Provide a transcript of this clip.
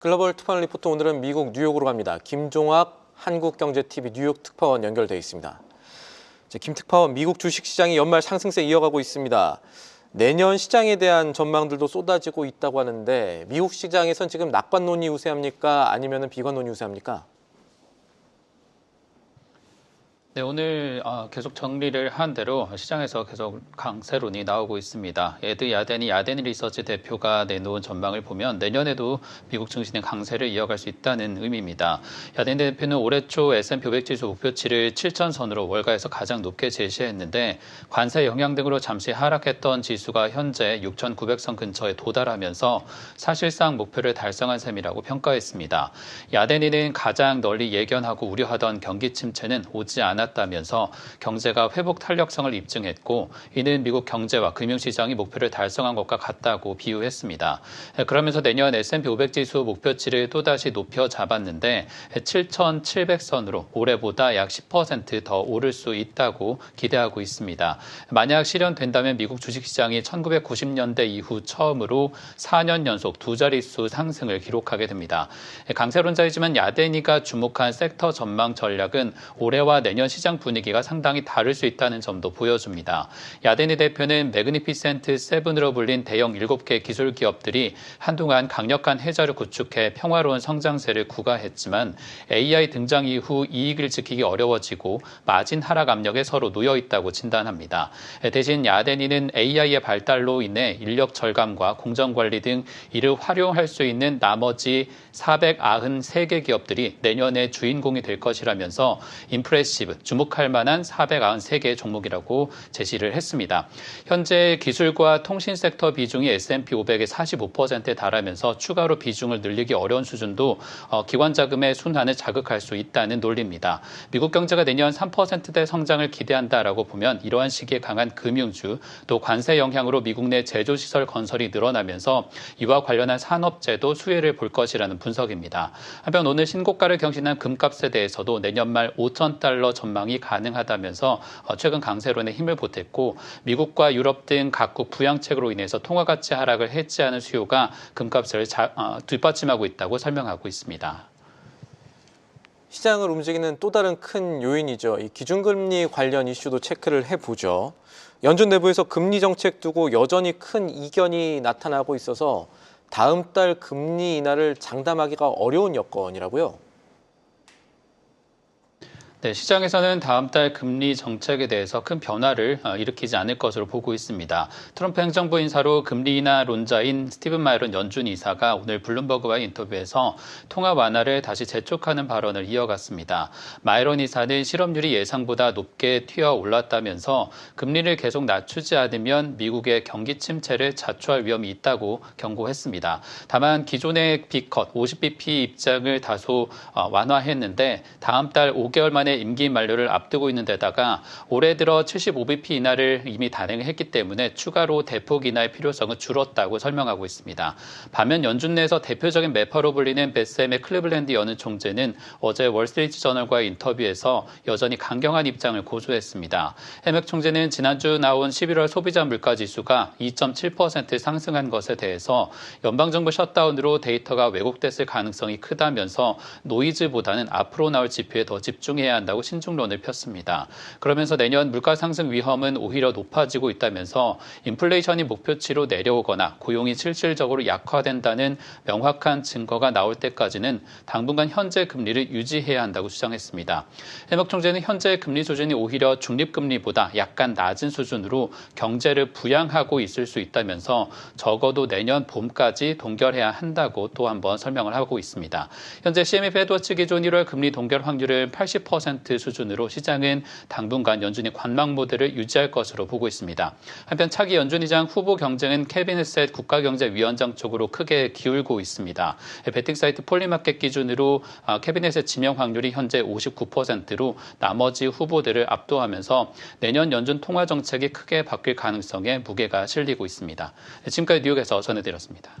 글로벌 특파원 리포터, 오늘은 미국 뉴욕으로 갑니다. 김종학 한국경제TV 뉴욕 특파원 연결돼 있습니다. 김 특파원, 미국 주식시장이 연말 상승세 이어가고 있습니다. 내년 시장에 대한 전망들도 쏟아지고 있다고 하는데, 미국 시장에선 지금 낙관론이 우세합니까? 아니면 비관론이 우세합니까? 네, 오늘 계속 정리를 한 대로 시장에서 계속 강세론이 나오고 있습니다. 에드 야데니 리서치 대표가 내놓은 전망을 보면 내년에도 미국 증시는 강세를 이어갈 수 있다는 의미입니다. 야데니 대표는 올해 초 S&P 500 지수 목표치를 7,000선으로 월가에서 가장 높게 제시했는데, 관세 영향 등으로 잠시 하락했던 지수가 현재 6,900선 근처에 도달하면서 사실상 목표를 달성한 셈이라고 평가했습니다. 야데니는 가장 널리 예견하고 우려하던 경기 침체는 오지 않았다면서 경제가 회복 탄력성을 입증했고, 이는 미국 경제와 금융시장이 목표를 달성한 것과 같다고 비유했습니다. 그러면서 내년 S&P 500 지수 목표치를 또다시 높여 잡았는데 7,700선으로 올해보다 약 10% 더 오를 수 있다고 기대하고 있습니다. 만약 실현된다면 미국 주식시장이 1990년대 이후 처음으로 4년 연속 두 자릿수 상승을 기록하게 됩니다. 강세론자이지만 야데니가 주목한 섹터 전망 전략은 올해와 내년 시장 분위기가 상당히 다를 수 있다는 점도 보여줍니다. 야데니 대표는 매그니피센트 7으로 불린 대형 7개 기술 기업들이 한동안 강력한 해자를 구축해 평화로운 성장세를 구가했지만, AI 등장 이후 이익을 지키기 어려워지고 마진 하락 압력에 서로 놓여 있다고 진단합니다. 대신 야데니는 AI의 발달로 인해 인력 절감과 공정 관리 등 이를 활용할 수 있는 나머지 493개 기업들이 내년에 주인공이 될 것이라면서 임프레시브, 주목할 만한 493개 종목이라고 제시를 했습니다. 현재 기술과 통신 섹터 비중이 S&P 500의 45%에 달하면서 추가로 비중을 늘리기 어려운 수준도 기관 자금의 순환을 자극할 수 있다는 논리입니다. 미국 경제가 내년 3%대 성장을 기대한다라고 보면 이러한 시기에 강한 금융주, 또 관세 영향으로 미국 내 제조시설 건설이 늘어나면서 이와 관련한 산업재도 수혜를 볼 것이라는 분석입니다. 한편 오늘 신고가를 경신한 금값에 대해서도 내년 말 5,000달러 전망이 가능하다면서 최근 강세론에 힘을 보탰고, 미국과 유럽 등 각국 부양책으로 인해서 통화가치 하락을 해지하는 수요가 금값을 뒷받침하고 있다고 설명하고 있습니다. 시장을 움직이는 또 다른 큰 요인이죠. 이 기준금리 관련 이슈도 체크를 해보죠. 연준 내부에서 금리 정책 두고 여전히 큰 이견이 나타나고 있어서 다음 달 금리 인하를 장담하기가 어려운 여건이라고요. 네, 시장에서는 다음 달 금리 정책에 대해서 큰 변화를 일으키지 않을 것으로 보고 있습니다. 트럼프 행정부 인사로 금리 인하 론자인 스티븐 마이런 연준 이사가 오늘 블룸버그와의 인터뷰에서 통화 완화를 다시 재촉하는 발언을 이어갔습니다. 마이런 이사는 실업률이 예상보다 높게 튀어 올랐다면서 금리를 계속 낮추지 않으면 미국의 경기 침체를 자초할 위험이 있다고 경고했습니다. 다만 기존의 B컷 50bp 입장을 다소 완화했는데, 다음 달 5개월 만에 임기 만료를 앞두고 있는 데다가 올해 들어 75bp 인하를 이미 단행했기 때문에 추가로 대폭 인하의 필요성은 줄었다고 설명하고 있습니다. 반면 연준 내에서 대표적인 매파로 불리는 베셈의 클리블랜드 여는 총재는 어제 월스트리트 저널과의 인터뷰에서 여전히 강경한 입장을 고수했습니다. 해맥 총재는 지난주 나온 11월 소비자 물가 지수가 2.7% 상승한 것에 대해서 연방정부 셧다운으로 데이터가 왜곡됐을 가능성이 크다면서 노이즈보다는 앞으로 나올 지표에 더 집중해야 한다고 신중론을 폈습니다. 그러면서 내년 물가 상승 위험은 오히려 높아지고 있다면서 인플레이션이 목표치로 내려오거나 고용이 실질적으로 약화된다는 명확한 증거가 나올 때까지는 당분간 현재 금리를 유지해야 한다고 주장했습니다. 해먹 총재는 현재 금리 수준이 오히려 중립금리보다 약간 낮은 수준으로 경제를 부양하고 있을 수 있다면서 적어도 내년 봄까지 동결해야 한다고 또 한번 설명을 하고 있습니다. 현재 CME 페드워치 기준 1월 금리 동결 확률은 80% 수준으로 시장은 당분간 연준이 관망 모델을 유지할 것으로 보고 있습니다. 한편 차기 연준의장 후보 경쟁은 케빈 헤셋 국가경제위원장 쪽으로 크게 기울고 있습니다. 베팅 사이트 폴리마켓 기준으로 케빈 헤셋 지명 확률이 현재 59%로 나머지 후보들을 압도하면서 내년 연준 통화 정책이 크게 바뀔 가능성에 무게가 실리고 있습니다. 지금까지 뉴욕에서 전해드렸습니다.